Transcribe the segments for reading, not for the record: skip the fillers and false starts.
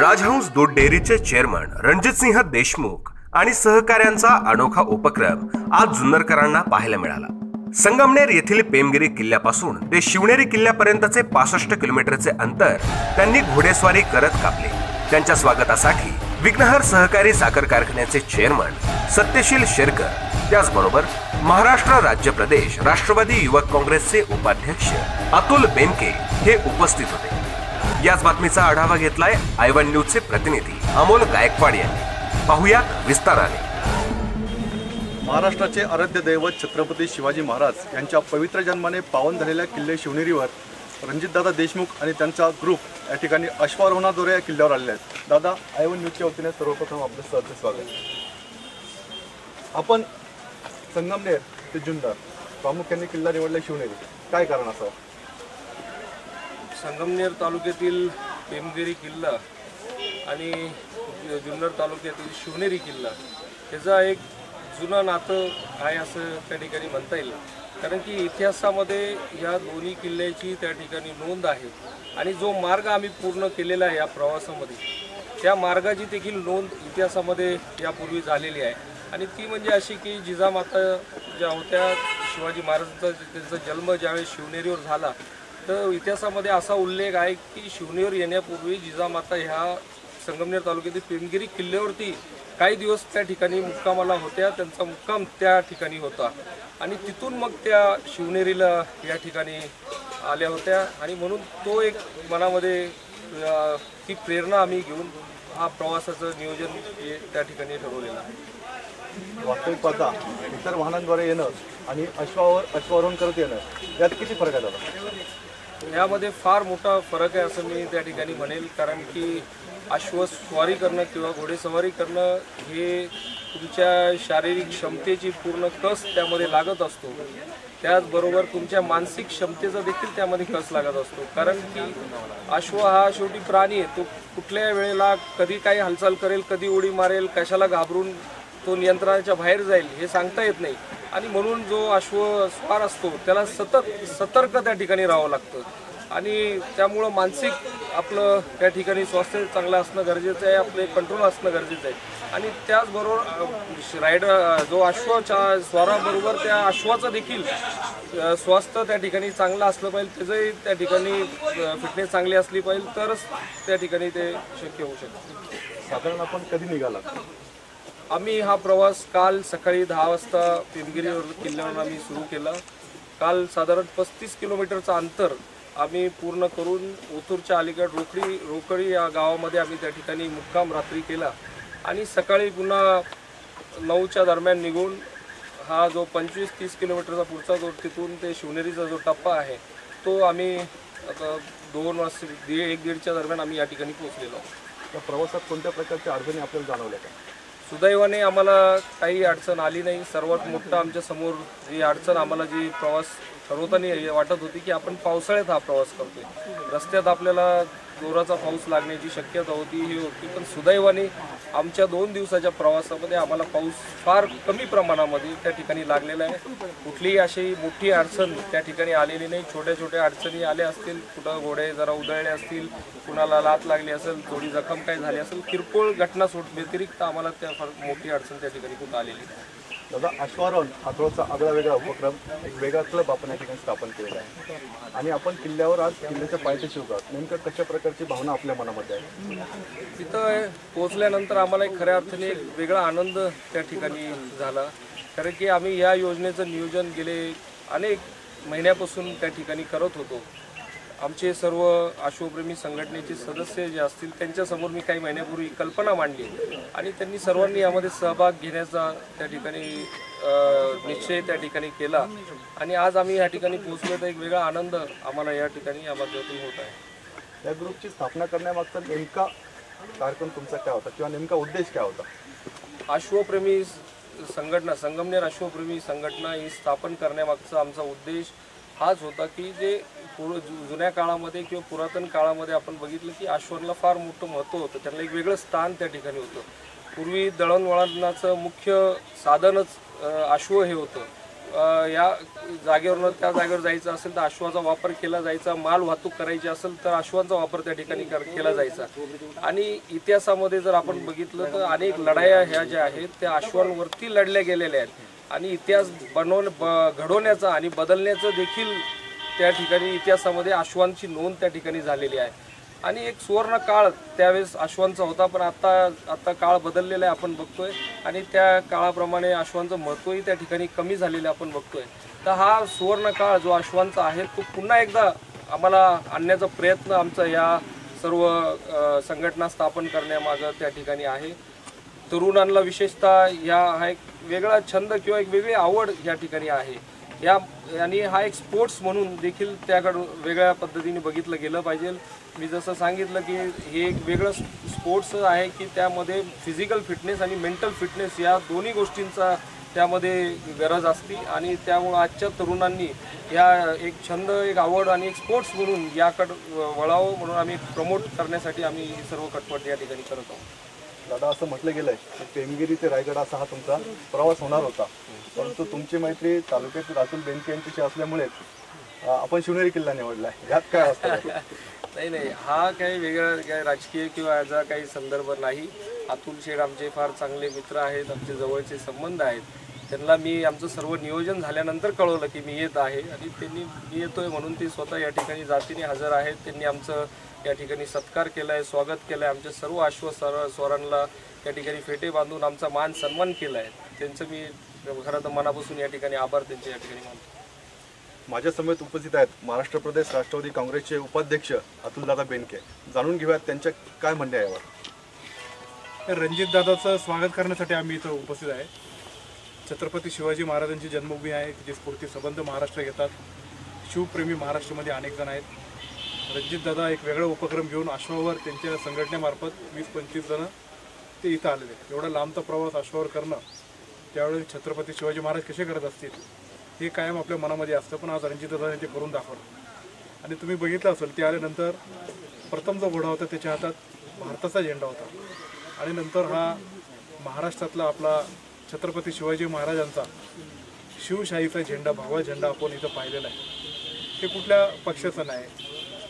राजहंस दूध डेअरीचे चेअरमन रणजितसिंह देशमुख आणि सहकाऱ्यांचा अनोखा उपक्रम आज जुन्नरकरांना पाहायला मिळाला। संगमनेर येथील पेमगिरी किल्ल्यापासून ते शिवनेरी किल्ल्यापर्यंतचे 65 किलोमीटरचे अंतर त्यांनी घोडेस्वारी करत कापले। त्यांच्या स्वागतासाठी विघ्नहर सहकारी साखर कारखान्याचे चेअरमन सत्यशील शेरकर, त्याचबरोबर महाराष्ट्र राज्य प्रदेश राष्ट्रवादी युवक काँग्रेसचे उपाध्यक्ष अतुल बेनके हे उपस्थित होते। याच बातमीचा आढावा घेतलाय आयवन न्यूजचे प्रतिनिधी अमोल गायकवाड यांनी। पाहुयात विस्ताराने। महाराष्ट्राचे आराध्य दैवत छत्रपती शिवाजी महाराज यांच्या पवित्र जन्माने पावन झालेल्या किल्ले शिवनेरीवर रणजितदादा देशमुख आणि त्यांचा ग्रुप या ठिकाणी अश्वारोहणाद्वारे या किल्ल्यावर आलेले आहेत। दादा, आयवन न्यूजच्या वतीने सर्वप्रथम आपलं सहर्ष स्वागत। आपण संगमनेर ते जुन्नर प्रामुख्याने किल्ला निवडला शिवनेरी, काय कारण असावं? संगमनेर तालुक्यातील पेमगिरी किल्ला आणि जुन्नर तालुक्यातील शिवनेरी किल्ला याचा एक जुनं नातं आहे असं त्या ठिकाणी म्हणता येईल। कारण की इतिहासामध्ये या दोन्ही किल्ल्याची त्या ठिकाणी नोंद आहे आणि जो मार्ग आम्ही पूर्ण केलेला आहे या प्रवासामध्ये, त्या मार्गाची देखील नोंद इतिहासामध्ये यापूर्वी झालेली आहे। आणि ती म्हणजे अशी की जिजामाता ज्या होत्या, शिवाजी महाराजांचा त्यांचा जन्म ज्यावेळी शिवनेरीवर झाला, तर इतिहासामध्ये असा उल्लेख आहे की शिवनेरीवर येण्यापूर्वी जिजामाता ह्या संगमनेर तालुक्यातील पेमगिरी किल्ल्यावरती काही दिवस त्या ठिकाणी मुक्कामाला होत्या। त्यांचा मुक्काम त्या ठिकाणी होता आणि तिथून मग त्या शिवनेरीला या ठिकाणी आल्या होत्या आणि म्हणून तो एक मनामध्ये ती प्रेरणा आम्ही घेऊन हा प्रवासाचं नियोजन त्या ठिकाणी ठरवलेलं आहे। वास्तविक पाहता इतर वाहनांद्वारे येणं आणि अश्वारोहण करत येणं यात किती फरक आहे दादा? यामध्ये फार मोठा फरक आहे असं मी त्या ठिकाणी म्हणेल। कारण की अश्वस्वारी करणं किंवा घोडेस्वारी करणं हे तुमच्या शारीरिक क्षमतेची पूर्ण कस त्यामध्ये लागत असतो, त्याचबरोबर तुमच्या मानसिक क्षमतेचा देखील त्यामध्ये कस लागत असतो। कारण की अश्व हा शेवटी प्राणी आहे, तो कुठल्या वेळेला कधी काही हालचाल करेल, कधी उडी मारेल, कशाला घाबरून तो नियंत्रणाच्या बाहेर जाईल हे सांगता येत नाही। आणि म्हणून जो अश्वस्वार असतो त्याला सतत सतर्क त्या ठिकाणी राहावं लागतं आणि त्यामुळं मानसिक आपलं त्या ठिकाणी स्वास्थ्य चांगलं असणं गरजेचं आहे, आपले कंट्रोल असणं गरजेचं आहे। आणि त्याचबरोबर रायडर जो अश्वाच्या स्वाराबरोबर त्या अश्वाचं देखील स्वास्थ्य त्या ठिकाणी चांगलं असलं पाहिजे, त्याचंही त्या ठिकाणी फिटनेस चांगली असली पाहिजे, तरच त्या ठिकाणी ते शक्य होऊ शकतं। साधारण आपण कधी निघाला? आम्ही हा प्रवास काल सकाळी 10 वाजता पेमगिरी किल्ल्यावरून आम्ही सुरू केला। काल साधारण 35 किलोमीटरचं अंतर आम्ही पूर्ण करून ओतूरच्या अलीकडे रोकडी या गावामध्ये आम्ही त्या ठिकाणी मुक्काम रात्री केला आणि सकाळी पुन्हा 9च्या दरम्यान निघून हा जो 25-30 किलोमीटरचा पुढचा जो तिथून ते शिवनेरीचा जो टप्पा आहे तो आम्ही आता 2 वाजता 1-1:30च्या दरम्यान आम्ही या ठिकाणी पोहोचलेलो आहोत। त्या प्रवासात कोणत्या प्रकारच्या अडचणी आपल्याला जाणवल्या का? सुदैवाने आम्हाला काही अडचण आली नाही। सर्वात मोठं आमच्या समोर जी अडचण आम्हाला जी प्रवास ठरवताना वाटत होती की आपण पावसाळ्यात हा प्रवास करतोय, रस्त्यात आपल्याला जोराचा पाऊस लागण्याची शक्यता होती ही होती, पण सुदैवाने आमच्या 2 दिवसाच्या प्रवासामध्ये आम्हाला पाऊस फार कमी प्रमाणामध्ये त्या ठिकाणी लागलेला आहे। कुठलीही अशी मोठी अडचण त्या ठिकाणी आलेली नाही। छोट्या छोट्या अडचणी आल्या असतील, कुठं घोडे जरा उधळले असतील, कुणाला लात लागली असेल, थोडी जखम काय झाली असेल, किरकोळ घटना व्यतिरिक्त आम्हाला त्या फार मोठी अडचण त्या ठिकाणी कुठं आलेली नाही। दादा, अश्वारोहण हा थोडासा आगळा वेगळा उपक्रम, एक वेगळा क्लब आपण या ठिकाणी स्थापन केलेला आहे आणि आपण किल्ल्यावर आज किल्ल्याच्या पायथ्याशी उभा आहोत। नेमकं कशा प्रकारची भावना आपल्या मनामध्ये आहे? तिथं पोहोचल्यानंतर आम्हाला एक खऱ्या अर्थाने एक वेगळा आनंद त्या ठिकाणी झाला। कारण की आम्ही या योजनेचं नियोजन गेले अनेक महिन्यापासून त्या ठिकाणी करत होतो। आमचे सर्व अश्वप्रेमी संघटनेचे सदस्य जे असतील त्यांच्यासमोर मी काही महिन्यापूर्वी कल्पना मांडली आणि त्यांनी सर्वांनी यामध्ये सहभाग घेण्याचा त्या ठिकाणी निश्चय त्या ठिकाणी केला आणि आज आम्ही या ठिकाणी पोहोचलो तर एक वेगळा आनंद आम्हाला या ठिकाणी या माध्यमातून होत आहे। या ग्रुपची स्थापना करण्यामागचा नेमका कार्यक्रम तुमचा काय होता किंवा नेमका उद्देश काय होता? अश्वप्रेमी संघटना, संगमनेर अश्वप्रेमी संघटना ही स्थापन करण्यामागचा आमचा उद्देश हाच होता की जे जुन्या काळामध्ये किंवा पुरातन काळामध्ये आपण बघितलं की अश्वांना फार मोठं महत्त्व होतं, त्यांना एक वेगळं स्थान त्या ठिकाणी होतं। पूर्वी दळणवळणाचं मुख्य साधनच अश्व हे होतं या जागेवरून त्या जागेवर जायचं असेल तर अश्वाचा वापर केला जायचा, माल वाहतूक करायची असेल तर अश्वांचा वापर त्या ठिकाणी केला जायचा. आणि इतिहासामध्ये जर आपण बघितलं तर अनेक लढाया ह्या ज्या आहेत त्या अश्वांवरती लढल्या गेलेल्या आहेत आणि इतिहास घडवण्याचा आणि बदलण्याचं देखील त्या ठिकाणी इतिहासामध्ये अश्वांची नोंद त्या ठिकाणी झालेली आहे. आणि एक सुवर्ण काळ त्यावेळेस अश्वांचा होता, पण आता काळ बदललेला आहे आपण बघतोय आणि त्या काळाप्रमाणे अश्वांचं महत्त्वही त्या ठिकाणी कमी झालेलं आपण बघतोय. तर हा सुवर्ण काळ जो अश्वांचा आहे तो पुन्हा एकदा आम्हाला आणण्याचा प्रयत्न आमचा या सर्व संघटना स्थापन करण्यामागं त्या ठिकाणी आहे. तरुणांना विशेषतः हा एक वेगळा छंद किंवा एक वेगळी आवड या ठिकाणी आहे आणि हा एक स्पोर्ट्स म्हणून देखील त्याकडं वेगळ्या पद्धतीने बघितलं गेलं पाहिजे. मी जसं सांगितलं की हे एक वेगळं स्पोर्ट्स आहे की त्यामध्ये फिजिकल फिटनेस आणि मेंटल फिटनेस या दोन्ही गोष्टींचा त्यामध्ये गरज असते आणि त्यामुळं आजच्या तरुणांनी या एक छंद, एक आवड आणि एक स्पोर्ट्स म्हणून याकडं वळावं म्हणून आम्ही प्रमोट करण्यासाठी आम्ही ही सर्व खटपट या ठिकाणी करत आहोत. दादा, असं म्हटलं गेलं आहे की पेमगिरी ते रायगड असा हा तुमचा प्रवास होणार होता, परंतु तुमची मैत्री तालुक्यातील अतुल बेनके यांच्याशी असल्यामुळेच आपण शिवनेरी किल्ला निवडला आहे. यात काय असतं? नाही, हा काही वेगळा काही राजकीय किंवा याचा काही संदर्भ नाही. अतुल शेठ आमचे फार चांगले मित्र आहेत, आमचे जवळचे संबंध आहेत. त्यांना मी आमचं सर्व नियोजन झाल्यानंतर कळवलं की मी येत आहे आणि मी येतोय म्हणून ते स्वतः या ठिकाणी जातीने हजर आहेत. त्यांनी आमचं या ठिकाणी सत्कार केला आहे, स्वागत केलं आहे. आमच्या सर्व स्वारांना त्या ठिकाणी फेटे बांधून आमचा मान सन्मान केला आहे. त्यांचं मी खरं तर मनापासून या ठिकाणी आभार त्यांचे या ठिकाणी मानतो. माझ्या समेत उपस्थित आहेत महाराष्ट्र प्रदेश राष्ट्रवादी काँग्रेसचे उपाध्यक्ष अतुलदादा बेनके. जाणून घेऊयात त्यांच्या काय म्हणणे आहे यावर. रणजितदादाचं स्वागत करण्यासाठी आम्ही इथं उपस्थित आहे. छत्रपती शिवाजी महाराजांची जन्मभूमी आहे, जे स्फूर्ती संबंध महाराष्ट्र घेतात. शिवप्रेमी महाराष्ट्रामध्ये अनेक जण आहेत. रणजितदादा एक वेगळा उपक्रम घेऊन अश्वावर त्यांच्या संघटनेमार्फत 20-25 जण ते इथं आलेले. एवढा लांबचा प्रवास अश्वावर करणं त्यावेळेस छत्रपती शिवाजी महाराज कसे करत असतील हे कायम आपल्या मनामध्ये असतं, पण आज रणजितदादाने ते करून दाखवलं. आणि तुम्ही बघितलं असेल, ते आल्यानंतर प्रथम जो घोडा होता त्याच्या हातात भारताचा झेंडा होता आणि नंतर हा महाराष्ट्रातला आपला छत्रपती शिवाजी महाराजांचा शिवशाहीचा झेंडा, भगवा झेंडा आपण इथं पाहिलेला आहे. हे कुठल्या पक्षाचं नाही.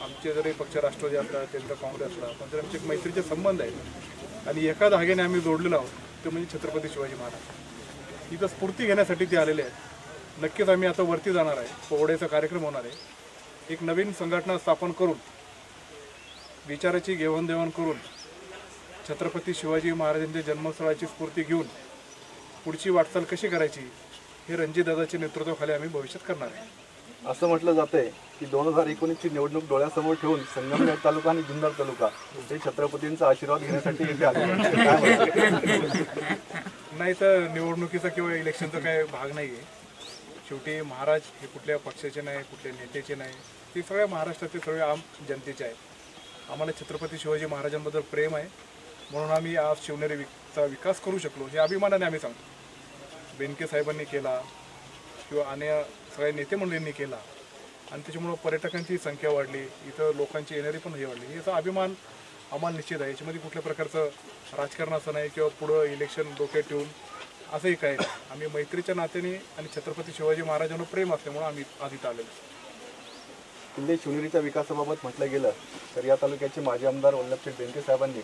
आमचे जरी पक्ष राष्ट्रवादी असला, त्यांचा काँग्रेस असला, पण तरी आमचे मैत्रीचे संबंध आहेत आणि एका धाग्याने आम्ही जोडलेलो आहोत, ते म्हणजे छत्रपती शिवाजी महाराज. इथं स्फूर्ती घेण्यासाठी ते आलेले आहेत. नक्कीच आम्ही आता वरती जाणार आहे, पोवड्याचा कार्यक्रम होणार आहे. एक नवीन संघटना स्थापन करून विचाराची घेवाणदेवाण करून छत्रपती शिवाजी महाराजांच्या जन्मस्थळाची स्फूर्ती घेऊन पुढची वाटचाल कशी करायची हे रणजितदादाच्या नेतृत्वाखाली आम्ही भविष्यात करणार आहे. असं म्हटलं जातंय की 2019ची निवडणूक डोळ्यासमोर ठेवून संगमनेर तालुका आणि जुन्नर तालुका हे छत्रपतींचा आशीर्वाद घेण्यासाठी इथे आले. नाही तर निवडणुकीचा किंवा इलेक्शनचा काही भाग नाही आहे. शेवटी महाराज हे कुठल्या पक्षाचे नाही, कुठल्या नेत्याचे नाही, ते सगळ्या महाराष्ट्राचे सगळे आम जनतेचे आहेत. आम्हाला छत्रपती शिवाजी महाराजांबद्दल प्रेम आहे म्हणून आम्ही आज शिवनेरीचा विकास करू शकलो हे अभिमानाने आम्ही सांगतो. बेनके साहेबांनी केला किंवा अन्य सगळ्या नेते मंडळींनी केला आणि त्याच्यामुळं पर्यटकांची संख्या वाढली, इथं लोकांची येणारी पण हे वाढली. याचा अभिमान आम्हाला निश्चित आहे. याच्यामध्ये कुठल्या प्रकारचं राजकारण असं नाही किंवा पुढं इलेक्शन डोक्यात ठेवून असंही काय नाही. आम्ही मैत्रीच्या नात्याने आणि छत्रपती शिवाजी महाराजांना प्रेम असल्यामुळं आम्ही आधीत आलेलो. किल्ले शिवनेरीच्या विकासाबाबत म्हटलं गेलं तर या तालुक्याचे माजी आमदार वल्लभशेठ बेनके साहेबांनी,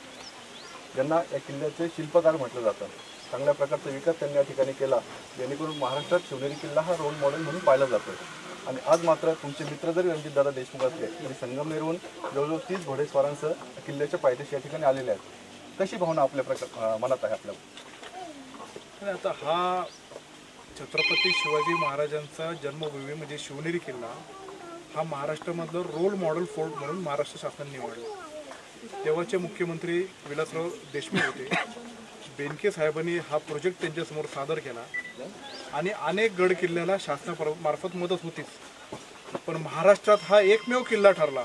ज्यांना या किल्ल्याचे शिल्पकार म्हटलं जातं, चांगल्या प्रकारचा विकास त्यांनी या ठिकाणी केला, जेणेकरून महाराष्ट्रात शिवनेरी किल्ला हा रोल मॉडेल म्हणून पाहिला जातो. आणि आज मात्र तुमचे मित्र जरी रणजितदादा देशमुख असले तरी संगमनेरहून जवळजवळ 30 घोडेस्वारांसह किल्ल्याच्या पायथ्याशी या ठिकाणी आलेले आहेत. कशी भावना आपल्या मनात आहे आपल्या? आता हा छत्रपती शिवाजी महाराजांचा जन्मभूमी म्हणजे शिवनेरी किल्ला हा महाराष्ट्रामधलं रोल मॉडेल फोर्ट म्हणून महाराष्ट्र शासनाने निवडला. तेव्हाचे मुख्यमंत्री विलासराव देशमुख होते. बेनके साहेबांनी हा प्रोजेक्ट त्यांच्यासमोर सादर केला आणि अनेक गड किल्ल्याला शासनामार्फत मदत होतीच, पण महाराष्ट्रात हा एकमेव किल्ला ठरला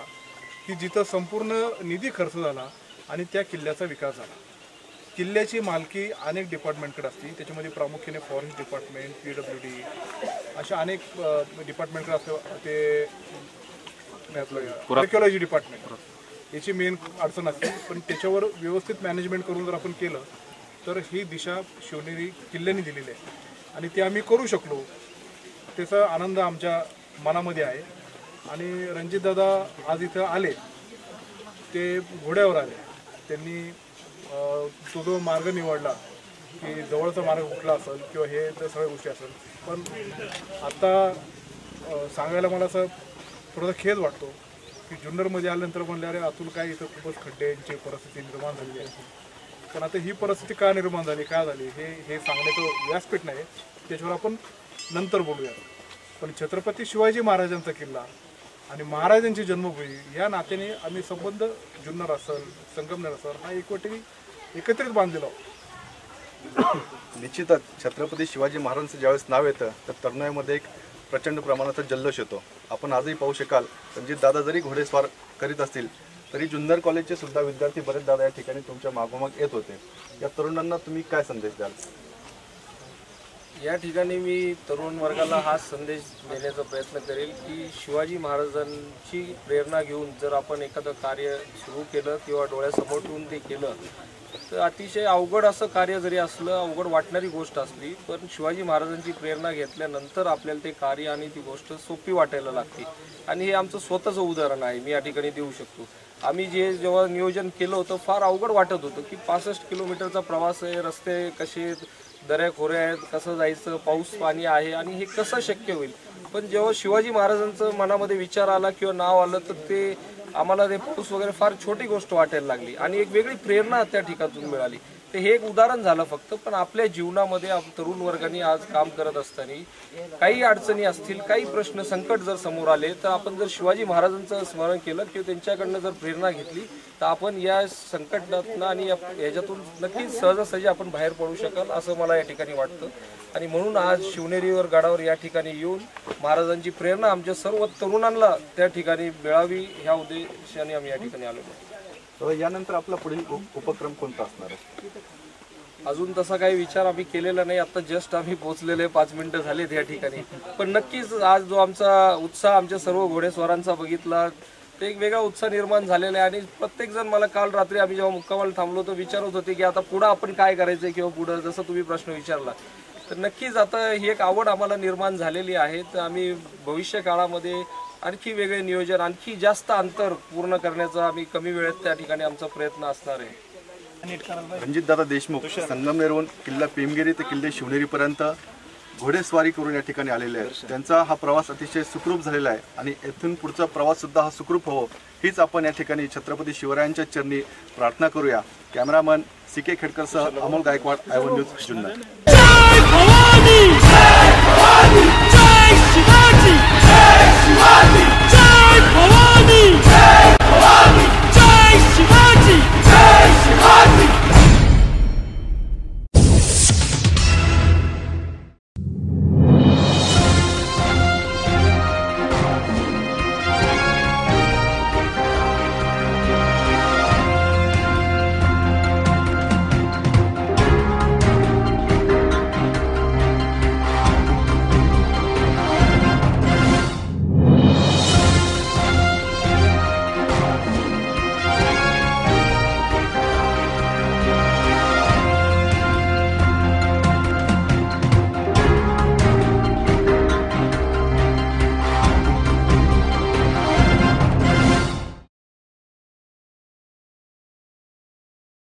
की जिथं संपूर्ण निधी खर्च झाला आणि त्या किल्ल्याचा विकास झाला. किल्ल्याची मालकी अनेक डिपार्टमेंटकडे असते, त्याच्यामध्ये प्रामुख्याने फॉरेस्ट डिपार्टमेंट, PWD अशा अनेक डिपार्टमेंटकडे असतं. ते आपलं आर्किओलॉजी डिपार्टमेंट याची मेन अडचण असते, पण त्याच्यावर व्यवस्थित मॅनेजमेंट करून जर आपण केलं तर ही दिशा शिवनेरी किल्ल्याने दिलेली आहे आणि ते आम्ही करू शकलो. त्याचा आनंद आमच्या मनामध्ये आहे. आणि रणजितदादा आज इथं आले, ते घोड्यावर आले. त्यांनी तो जो मार्ग निवडला की जवळचा मार्ग कुठला असेल किंवा हे तर सगळ्या गोष्टी असेल, पण आता सांगायला मला असं थोडासा खेद वाटतो की जुन्नरमध्ये आल्यानंतर म्हणले अरे अतुल काय इथं खूपच खड्ड्यांची परिस्थिती निर्माण झालेली आहे. पण आता ही परिस्थिती का निर्माण झाली, का झाली हे सांगण्याचं व्यासपीठ नाही, त्याच्यावर आपण नंतर बोलूया. पण छत्रपती शिवाजी महाराजांचा किल्ला आणि महाराजांची जन्मभूमी या नात्याने आम्ही संबंध जुन्नर असेल, संगमनेर असेल हा एकत्रित बांधलेला आहोत. निश्चितच छत्रपती शिवाजी महाराजांचं ज्यावेळेस नाव येतं तर तरुणाईमध्ये एक प्रचंड प्रमाणाचा जल्लोष येतो. आपण आजही पाहू शकाल रणजितदादा जरी घोडेस्वार करीत असतील तरी जुन्नर कॉलेजचे सुद्धा विद्यार्थी बरेच दादा या ठिकाणी तुमच्या मागोमाग येत होते. या तरुणांना तुम्ही काय संदेश द्याल? या ठिकाणी मी तरुण वर्गाला हा संदेश देण्याचा प्रयत्न करेल की शिवाजी महाराजांची प्रेरणा घेऊन जर आपण एखादं कार्य सुरू केलं किंवा डोळ्यासमोर ठेवून ते केलं तर अतिशय अवघड असं कार्य जरी असलं, अवघड वाटणारी गोष्ट असली, पण शिवाजी महाराजांची प्रेरणा घेतल्यानंतर आपल्याला ते कार्य आणि ती गोष्ट सोपी वाटायला लागते. आणि हे आमचं स्वतःचं उदाहरण आहे, मी या ठिकाणी देऊ शकतो. आम्ही जेव्हा नियोजन केलं होतं फार अवघड वाटत होतं की 65 किलोमीटरचा प्रवास आहे, रस्ते कसे दऱ्या खोऱ्या आहेत, कसं जायचं, पाऊस पाणी आहे आणि हे कसं शक्य होईल. पण जेव्हा शिवाजी महाराजांचं मनामध्ये विचार आला किंवा नाव आलं तर ते आम्हाला ते पाऊस वगैरे फार छोटी गोष्ट वाटायला लागली आणि एक वेगळी प्रेरणा त्या ठिकाणातून मिळाली. ते हे एक उदाहरण झालं फक्त, पण आपल्या जीवनामध्ये तरुण वर्गाने आज काम करत असताना काही अडचणी असतील, काही प्रश्न संकट जर समोर आले तर आपण जर शिवाजी महाराजांचं स्मरण केलं किंवा त्यांच्याकडनं जर प्रेरणा घेतली तर आपण या संकटातनं आणि याच्यातून नक्कीच सहजासहजी आपण बाहेर पडू शकाल असं मला या ठिकाणी वाटतं. आणि म्हणून आज शिवनेरीवर गडावर या ठिकाणी येऊन महाराजांची प्रेरणा आमच्या सर्व तरुणांना त्या ठिकाणी मिळावी ह्या उद्देशाने आम्ही या ठिकाणी आलो. यानंतर आपला पुढील उपक्रम कोणता असणार आहे? अजून तसा काही विचार आम्ही केलेला नाही. आता जस्ट आम्ही पोहोचलेले 5 मिनिटं झालेत या ठिकाणी. पण नक्कीच आज जो आमचा उत्साह आमच्या सर्व घोडेस्वारांचा बघितला ते एक वेगळा उत्साह निर्माण झालेला आहे. आणि प्रत्येकजण मला काल रात्री आम्ही जेव्हा मुक्कामाला थांबलो तर विचारत होते की आता पुढं आपण काय करायचं किंवा पुढं जसं तुम्ही प्रश्न विचारला तर नक्कीच आता ही एक आवड आम्हाला निर्माण झालेली आहे. तर आम्ही भविष्य काळामध्ये आणखी वेगळे नियोजन, आणखी जास्त अंतर पूर्ण करण्याचा आम्ही कमी वेळेत त्या ठिकाणी आमचा प्रयत्न असणार आहे. रणजितदादा देशमुख संगमनेरहून किल्ला पेमगिरी ते किल्ले शिवनेरीपर्यंत घोडेस्वारी करून या ठिकाणी आलेले आहेत. त्यांचा हा प्रवास अतिशय सुखरूप झालेला आहे आणि येथून पुढचा प्रवास सुद्धा हा सुखरूप हो हीच आपण या ठिकाणी छत्रपती शिवरायांच्या चरणी प्रार्थना करूया. कॅमेरामन CK खेडकरसह अमोल गायकवाड, आयवन न्यूज, जुन्नर.